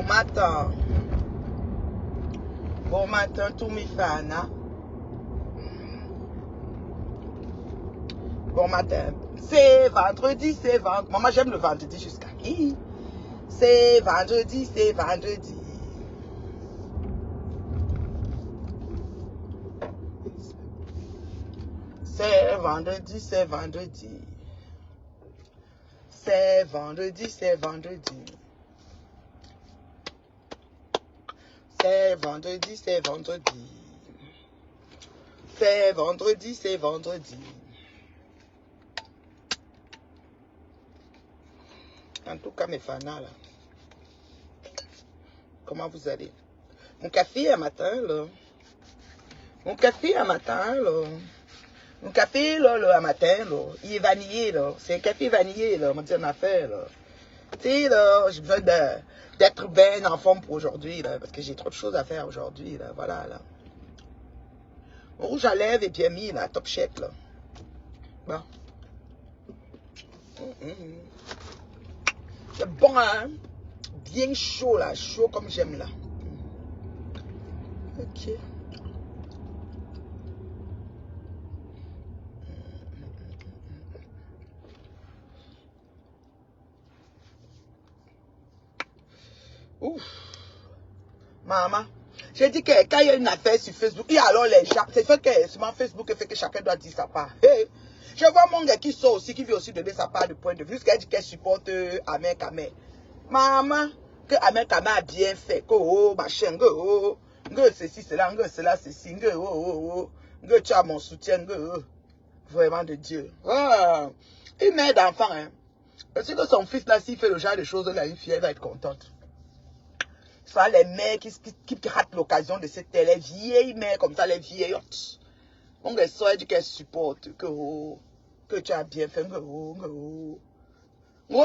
matin. Bon matin, tous mes fans. Hein? Bon matin. C'est vendredi, c'est vendredi. Maman, j'aime le vendredi jusqu'à qui? C'est vendredi, c'est vendredi. C'est vendredi, c'est vendredi. C'est vendredi, c'est vendredi. C'est vendredi, c'est vendredi. C'est vendredi, c'est vendredi. En tout cas, mes fans là. Comment vous allez? Mon café un matin là. Mon café un matin là. Mon café là, un matin là. Il est vanillé là. C'est un café vanillé là. On m'a dit une affaire là. Tu sais là, j'ai besoin d'être bien en forme pour aujourd'hui là. Parce que j'ai trop de choses à faire aujourd'hui là. Voilà là. Mon rouge à lèvres est bien mis là. Top chèque là. Bon. C'est bon hein. Bien chaud là. Chaud comme j'aime là. Ok. Ouf. Maman. J'ai dit que quand il y a une affaire sur Facebook, et alors les gens, c'est fait que c'est mon Facebook fait que chacun doit dire sa part. Hey. Je vois mon gars qui sort aussi, qui veut aussi donner sa part de point de vue. Parce qu'elle dit qu'elle supporte Ahmed Kamé. Maman, que Ahmed Kamé a bien fait. Que oh, machin, que oh, que ceci, cela, que cela, ceci, que oh, oh, oh, que tu as mon soutien, que oh. Vraiment de Dieu. Ah. Une mère d'enfant, hein. Parce que son fils là, s'il fait le genre de choses là, une fille, elle va être contente. Ça, les mères qui ratent l'occasion de cette télé, les vieilles mères comme ça, les vieillottes. On les soeur dit qu'elle supporte, que tu as bien fait, Moi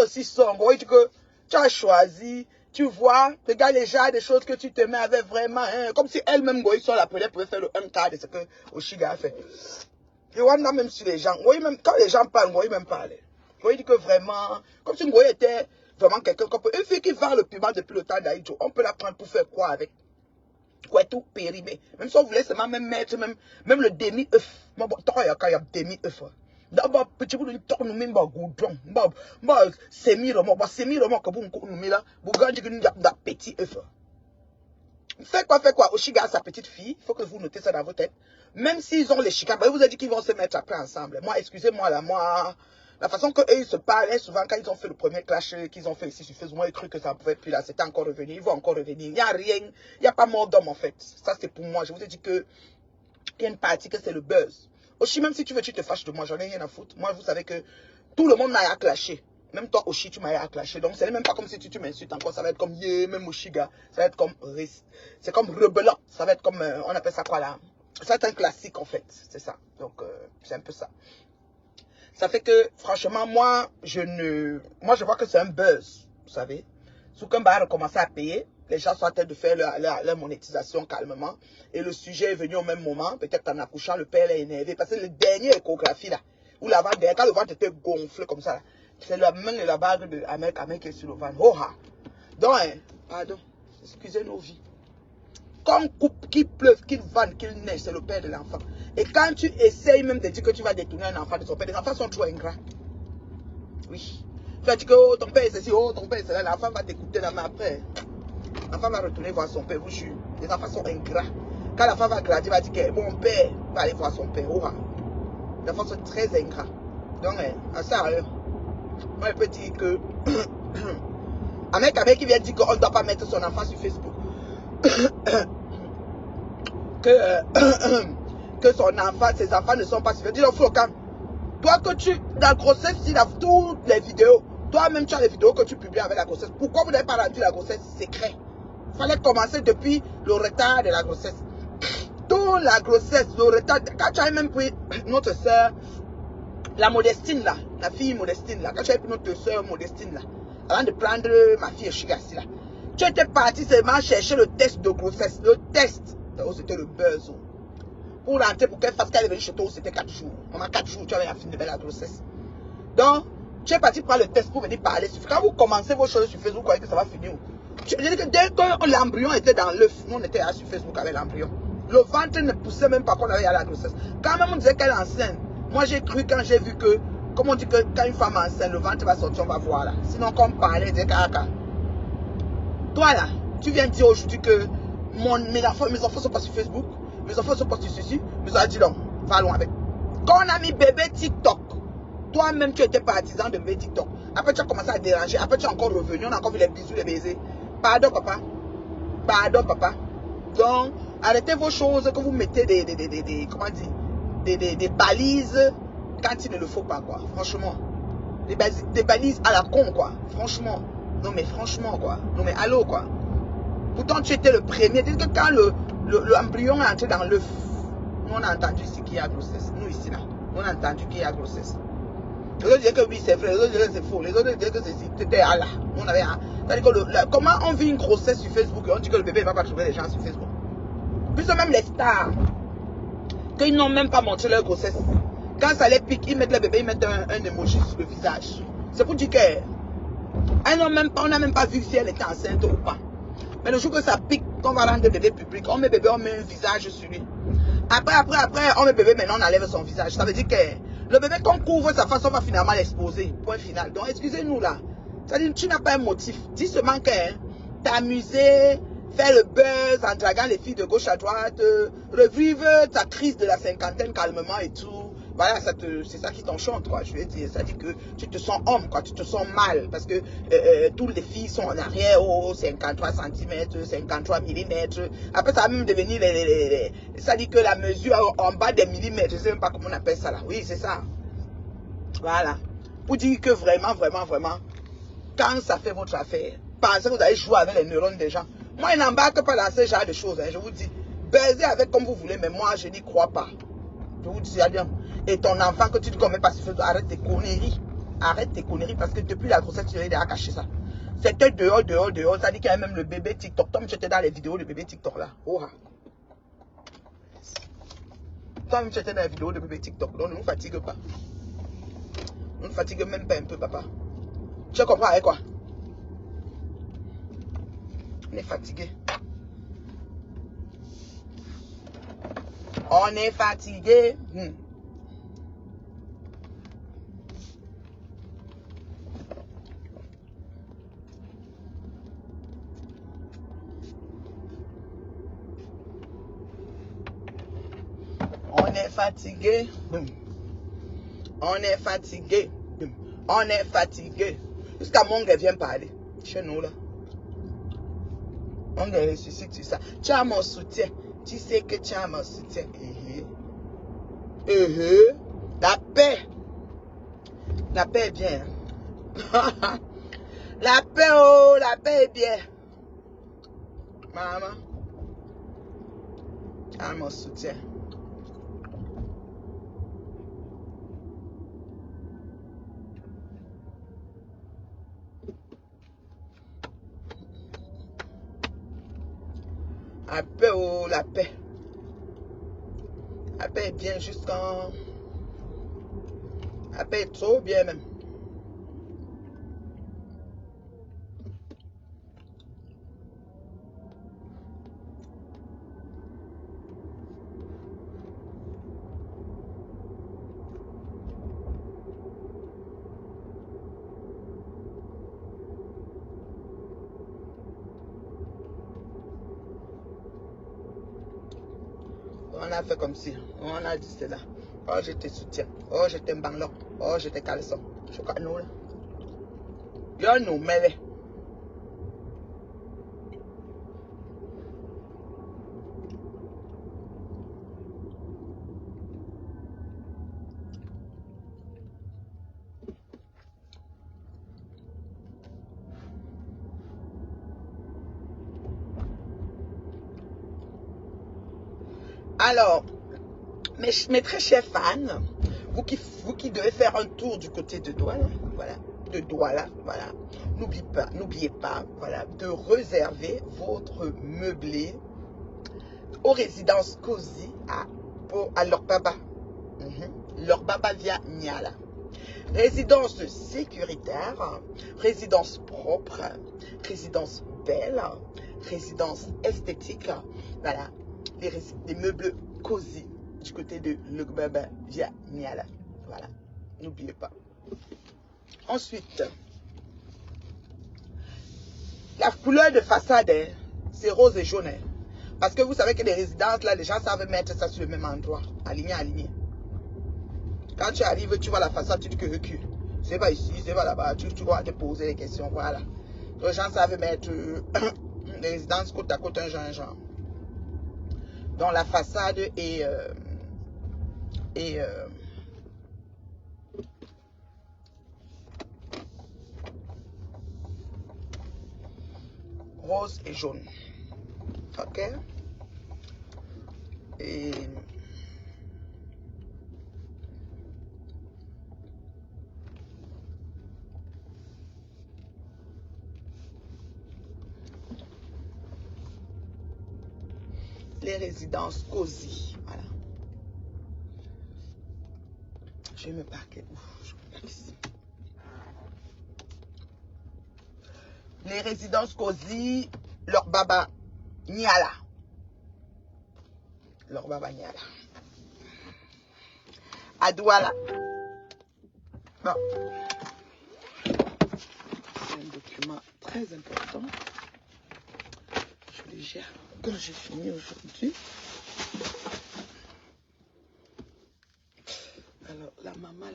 aussi, moi, dit que tu as choisi, tu vois, regarde les genres de choses que tu te mets avec vraiment, hein, comme si elle-même, Goï, sur la première, pouvait faire le 1 quart de ce que Oshiga a fait. Et on a même sur les gens, Goï, même, quand les gens parlent, Goï même parler. Goï dit que vraiment, comme si Goï était vraiment quelqu'un qu'on peut. Une fille qui vend le piment depuis le temps d'Aïdjo, on peut la prendre pour faire quoi avec? Quoi tout périmé. Même si on voulait seulement même mettre même le demi-œuf. Moi, quand il y a demi-œuf. D'abord, petit bout de temps, nous même goudron. Semi-roman, que vous nous là, vous gagnez un petit œuf. Faites quoi? Oshiga a sa petite fille, il faut que vous notez ça dans votre tête. Même s'ils ont les chicanes, vous avez dit qu'ils vont se mettre après ensemble. Moi, excusez-moi là, moi. La façon qu'eux ils se parlaient, souvent quand ils ont fait le premier clash qu'ils ont fait ici sur Facebook, moi j'ai cru que ça pouvait plus là, c'était encore revenu, ils vont encore revenir. Il n'y a rien, il n'y a pas mort d'homme en fait. Ça c'est pour moi, je vous ai dit que il y a une partie que c'est le buzz. Oshi, même si tu veux, tu te fâches de moi, j'en ai rien à foutre. Moi, vous savez que tout le monde m'a à clasher. Même toi, Oshi, tu m'as à clasher. Donc, c'est même pas comme si tu m'insultes encore. Ça va être comme, même Oshiga. Ça va être comme, c'est comme rebelant. Ça va être comme, on appelle ça quoi là? Ça va être un classique en fait. C'est ça. Donc, c'est un peu ça. Ça fait que, franchement, moi, je vois que c'est un buzz, vous savez. Soukamba a recommencé à payer. Les gens sont en train de faire leur monétisation calmement. Et le sujet est venu au même moment. Peut-être en accouchant, le père est énervé. Parce que le dernier échographie, là, où la ventre, quand le ventre était gonflé comme ça, c'est la main et la bague de Ahmed qui est sur le ventre. Oh, ah. Donc, pardon, excusez nos vies. Qu'on coupe, qu'il pleuve, qu'il vente, qu'il neige, c'est le père de l'enfant. Et quand tu essayes même de dire que tu vas détourner un enfant de son père, les enfants sont trop ingrats. Oui. Tu vas dire que oh, ton père est ceci, oh, ton père est cela, l'enfant va t'écouter là, mais après, l'enfant va retourner voir son père, vous jure. Les enfants sont ingrats. Quand l'enfant va grandir, il va dire que mon père va aller voir son père. Oh, les enfants sont très ingrats. Donc, à ça, moi, je peux dire que un mec qui vient dire qu'on ne doit pas mettre son enfant sur Facebook. que son enfant, ses enfants ne sont pas suffisants. Dis donc, Flocan, toi que tu, dans la grossesse, si toutes les vidéos, toi-même tu as les vidéos que tu publies avec la grossesse, pourquoi vous n'avez pas rendu la grossesse secret? Il fallait commencer depuis le retard de la grossesse. Toute la grossesse, le retard, quand tu as même pris notre soeur, la Modestine là, la fille Modestine là, quand tu as pris notre soeur Modestine là, avant de prendre ma fille Chigassi là, tu étais parti seulement chercher le test de grossesse, le test. C'était le buzz. Pour rentrer, pour qu'elle fasse qu'elle est venue chez toi, c'était 4 jours. Pendant 4 jours, tu avais fini de la grossesse. Donc, tu es parti prendre le test pour venir parler. Quand vous commencez vos choses sur Facebook, vous croyez que ça va finir. Je dis que dès que l'embryon était dans l'œuf, nous on était sur Facebook avec l'embryon. Le ventre ne poussait même pas qu'on avait à la grossesse. Quand même on disait qu'elle est enceinte, moi j'ai cru quand j'ai vu que, comme on dit que quand une femme est enceinte, le ventre va sortir, on va voir là. Sinon quand on parlait, on disait caca. Toi là, tu viens de dire aujourd'hui que mes enfants sont pas sur Facebook, mes enfants sont pas sur ceci, mais ça dit non, va loin avec. Quand on a mis bébé TikTok, toi-même tu étais partisan de bébé TikTok. Après tu as commencé à déranger, après tu es encore revenu, on a encore vu les bisous, les baisers. Pardon papa, pardon papa. Donc arrêtez vos choses que vous mettez comment dire, des balises quand il ne le faut pas quoi, franchement. Des balises à la con quoi, franchement. Non mais franchement quoi, non mais allô quoi. Pourtant tu étais le premier, dès que quand l'embryon est entré dans l'œuf, nous on a entendu ici qu'il y a grossesse, nous ici là, on a entendu qu'il y a grossesse. Les autres disaient que oui c'est vrai, les autres disaient que c'est faux, les autres disaient que c'était Allah. On avait comment on vit une grossesse sur Facebook et on dit que le bébé ne va pas trouver les gens sur Facebook. Puis même les stars, qu'ils n'ont même pas montré leur grossesse. Quand ça les pique, ils mettent le bébé, ils mettent un emoji sur le visage. C'est pour dire que on n'a même pas vu si elle était enceinte ou pas. Mais le jour que ça pique, qu'on va rendre le bébé public, on met bébé, on met un visage sur lui. Après, on met bébé, maintenant on enlève son visage. Ça veut dire que le bébé qu'on couvre sa face, on va finalement l'exposer. Point final. Donc excusez-nous là. C'est-à-dire tu n'as pas un motif. Dis seulement que t'amuser, faire le buzz en draguant les filles de gauche à droite, revivre ta crise de la cinquantaine calmement et tout. Voilà, c'est ça qui t'enchante, quoi. Je veux dire, ça dit que tu te sens homme, quoi. Tu te sens mal parce que toutes les filles sont en arrière, 53 cm, 53 mm. Après, ça va même devenir ça dit que la mesure en bas des millimètres, je sais même pas comment on appelle ça là. Oui, c'est ça. Voilà. Pour dire que vraiment, quand ça fait votre affaire, pensez que vous allez jouer avec les neurones des gens. Moi, je n'embarque pas dans ce genre de choses, hein. Je vous dis, baisez avec comme vous voulez, mais moi, je n'y crois pas. Je vous dis, bien. Et ton enfant que tu ne commets pas sur Facebook, arrête tes conneries. Arrête tes conneries parce que depuis la grossesse, tu as caché ça. C'était dehors. Ça dit qu'il y a même le bébé TikTok. Toi, tu étais dans les vidéos de bébé TikTok là. Oh. Toi, tu étais dans les vidéos de bébé TikTok. Donc, ne nous fatigue pas. Ne nous fatigue même pas un peu, papa. Tu comprends avec quoi? On est fatigué. On est fatigué. On est fatigué. On est fatigué. On est fatigué. Jusqu'à Mongue vient parler. Chez nous là. On ressuscite sur ça. Tu as mon soutien. Tu sais que tu as mon soutien. La paix. La paix est bien. La paix, oh, la paix est bien. Maman. Tu as mon soutien. La paix, oh, la paix. La paix est bien jusqu'en... La paix est trop bien même. On a fait comme si, on a dit cela. Oh, je te soutiens. Oh, je t'aime banglon. Oh, je te caleçon. Je crois nous là. Yo nous mêlé. Alors, mes très chers fans, vous qui devez faire un tour du côté de Douala, voilà, voilà, n'oubliez pas, voilà, de réserver votre meublé aux résidences Cozy à Lorbaba. Lorbaba via Niala. Résidence sécuritaire, résidence propre, résidence belle résidence esthétique. Voilà, les meubles cosy du côté de Lugbaba via Niala. Voilà, n'oubliez pas. Ensuite, la couleur de façade, c'est rose et jaune. Parce que vous savez que les résidences, là, les gens savent mettre ça sur le même endroit. Aligné, aligné. Quand tu arrives, tu vois la façade, tu dis que recule. C'est pas ici, c'est pas là-bas. Tu dois te poser des questions. Voilà. Les gens savent mettre les résidences côte à côte, un genre. Donc la façade est rose et jaune. Ok? Et les résidences cosy. Voilà. Je vais me parquer. Ouf, je vais me mettre ici. Les résidences cosy, leur baba Niala. Leur baba Niala. À Douala. Bon. C'est un document très important. Je le gère quand j'ai fini aujourd'hui. Alors, la maman.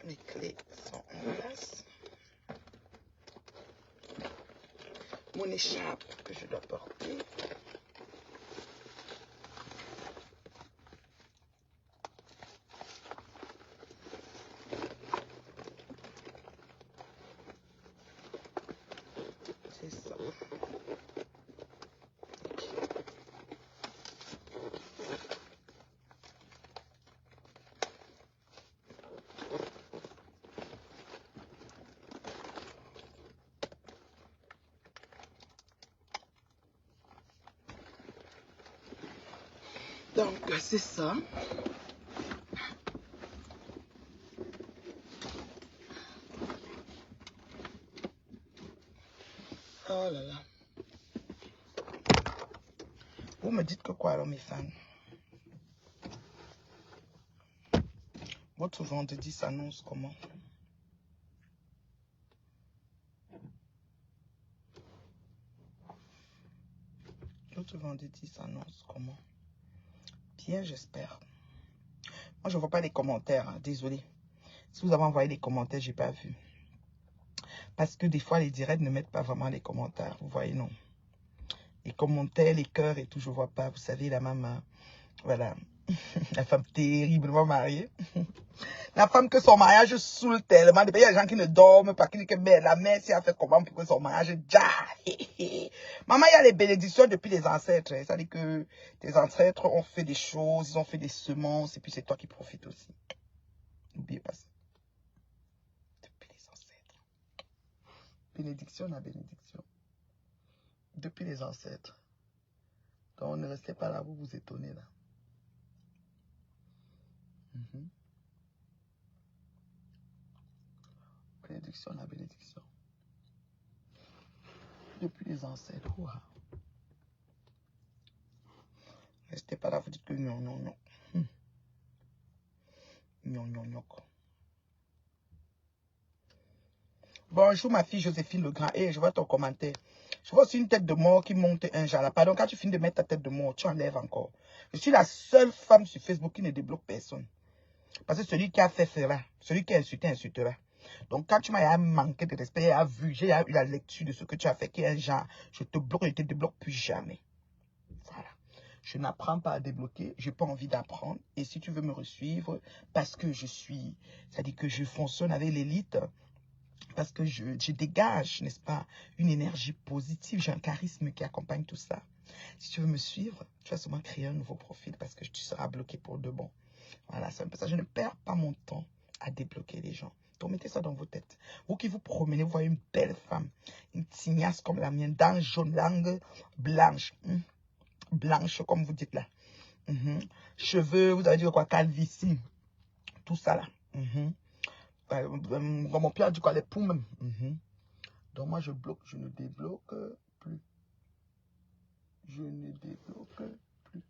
Mes clés sont en place. Mon écharpe que je dois porter. C'est ça. Donc, c'est ça. Oh là là. Vous me dites que quoi alors mes fans? Votre vendredi s'annonce comment? Votre vendredi s'annonce comment? Bien, j'espère. Moi, je ne vois pas les commentaires. Hein. Désolé. Si vous avez envoyé les commentaires, je n'ai pas vu. Parce que des fois, les directs ne mettent pas vraiment les commentaires. Vous voyez, non. Les commentaires, les cœurs et tout, je ne vois pas. Vous savez, la maman, voilà. La femme terriblement mariée. La femme que son mariage saoule tellement. Il y a des gens qui ne dorment pas, qui disent que la mère, si elle fait comment pour que son mariage Maman, il y a les bénédictions depuis les ancêtres. Ça dit que tes ancêtres ont fait des choses, ils ont fait des semences, et puis c'est toi qui profites aussi. N'oubliez pas ça. Depuis les ancêtres. Bénédiction, la bénédiction. Depuis les ancêtres. Donc, ne restez pas là, vous vous étonnez là. Bénédiction, la bénédiction. Depuis les ancêtres. Wow. Restez pas là, vous dites que non. Non. Bonjour ma fille Joséphine Legrand. Et je vois ton commentaire. Je vois aussi une tête de mort qui monte un jalapa. Pardon, quand tu finis de mettre ta tête de mort, tu enlèves encore. Je suis la seule femme sur Facebook qui ne débloque personne. Parce que celui qui a fait fera. Celui qui a insulté, insultera. Donc quand tu m'as manqué de respect, j'ai eu la lecture de ce que tu as fait, qui est un genre, je te bloque, je te débloque plus jamais. Voilà. Je n'apprends pas à débloquer, je n'ai pas envie d'apprendre. Et si tu veux me suivre, parce que c'est-à-dire que je fonctionne avec l'élite, parce que je dégage, n'est-ce pas, une énergie positive, j'ai un charisme qui accompagne tout ça. Si tu veux me suivre, tu vas sûrement créer un nouveau profil parce que tu seras bloqué pour de bon. Voilà, c'est un peu ça. Je ne perds pas mon temps à débloquer les gens. Donc, mettez ça dans vos têtes. Vous qui vous promenez, vous voyez une belle femme, une tignasse comme la mienne, dents jaune, langue blanche. Blanche, comme vous dites là. Cheveux, vous avez dit quoi, calvitie. Tout ça là. mon père dit quoi, les poux même. Donc moi je bloque, je ne débloque plus. Je ne débloque plus.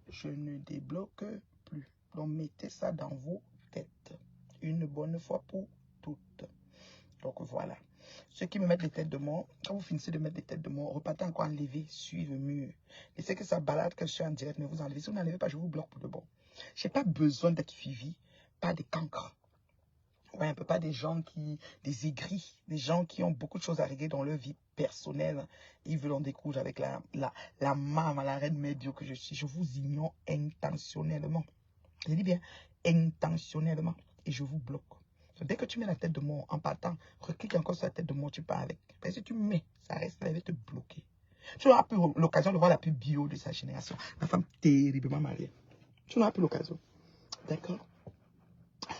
Je ne débloque plus. Donc mettez ça dans vos têtes. Une bonne fois pour toutes. Donc voilà. Ceux qui me mettent des têtes de mort, quand vous finissez de mettre des têtes de mort, repartez encore enlever, suivre le mur. Laissez que ça balade, que je suis en direct, mais vous enlevez. Si vous n'enlevez pas, je vous bloque pour de bon. Je n'ai pas besoin d'être suivi par des cancres. Ouais, un peu pas des gens qui, des aigris, des gens qui ont beaucoup de choses à régler dans leur vie personnelle. Ils veulent en découdre avec la maman, la reine médio que je suis. Je vous ignore intentionnellement. Je dis bien intentionnellement. Et je vous bloque. Dès que tu mets la tête de mort en partant, reclique encore sur la tête de mort, tu pars avec. Parce que si tu mets, ça reste là, elle va te bloquer. Tu n'auras plus l'occasion de voir la plus bio de sa génération. La femme terriblement mariée. Tu n'auras plus l'occasion. D'accord?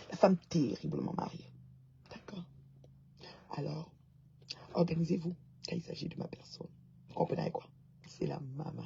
La femme terriblement mariée. D'accord? Alors, organisez-vous quand il s'agit de ma personne. Vous comprenez quoi? C'est la maman.